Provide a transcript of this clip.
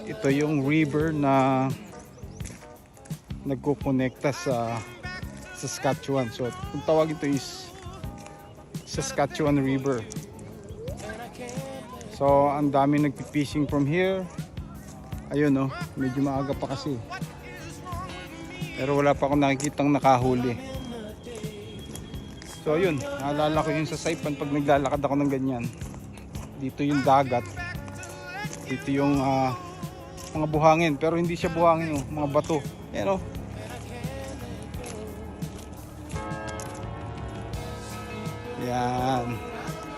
Ito yung river na nagkukonekta sa Saskatchewan. So kung tawag ito is Saskatchewan River. So ang dami nagpi-fishing from here. Ayun, no, medyo maaga pa kasi. Pero wala pa akong nakikitang nakahuli. So ayun, naalala ko yun sa Saipan pag naglalakad ako ng ganyan. Dito yung dagat. Dito yung mga buhangin, pero hindi siya buhangin, oh, mga bato. Ayan, oh. Yan.